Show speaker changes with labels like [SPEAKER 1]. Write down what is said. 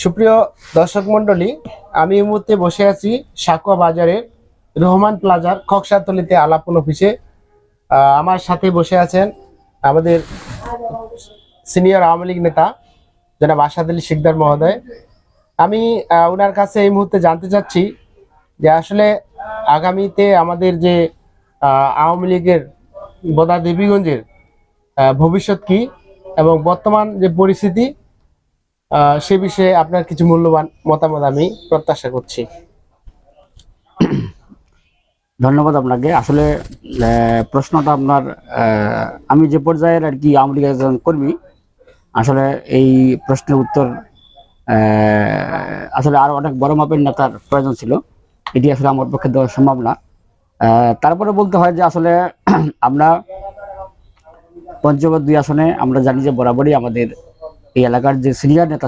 [SPEAKER 1] সুপ্রিয় দর্শক মন্ডলী, আমি এই মুহূর্তে বসে আছি সাকুয়া বাজারে রহমান প্লাজার খকসাতলিতে আলাপন অফিসে। আমার সাথে বসে আছেন আমাদের সিনিয়র আওয়ামী লীগ নেতা জনাব আসাদ আলী শিকদার মহোদয়। আমি ওনার কাছে এই মুহূর্তে জানতে চাচ্ছি যে আসলে আগামীতে আমাদের যে আওয়ামী লীগের বোদা দেবীগঞ্জের ভবিষ্যৎ কি এবং বর্তমান যে পরিস্থিতি সে বিষয়ে আপনার কিছু মূল্যবান মতামত আমি প্রত্যাশা করছি।
[SPEAKER 2] ধন্যবাদ আপনাকে। আসলে প্রশ্নটা আপনার আমি যে পর্যায়ের আর কি আওয়ামী লীগের একজন কর্মী, আসলে এই প্রশ্নের উত্তর আসলে আরো অনেক বড় মাপের নেতার প্রয়োজন ছিল, এটি আসলে আমার পক্ষে দেওয়া সম্ভব না। তারপরে বলতে হয় যে আসলে আমরা পঞ্চগড় 2 আসনে আমরা জানি যে বরাবরই আমাদের এই এলাকার যে সিনিয়র নেতা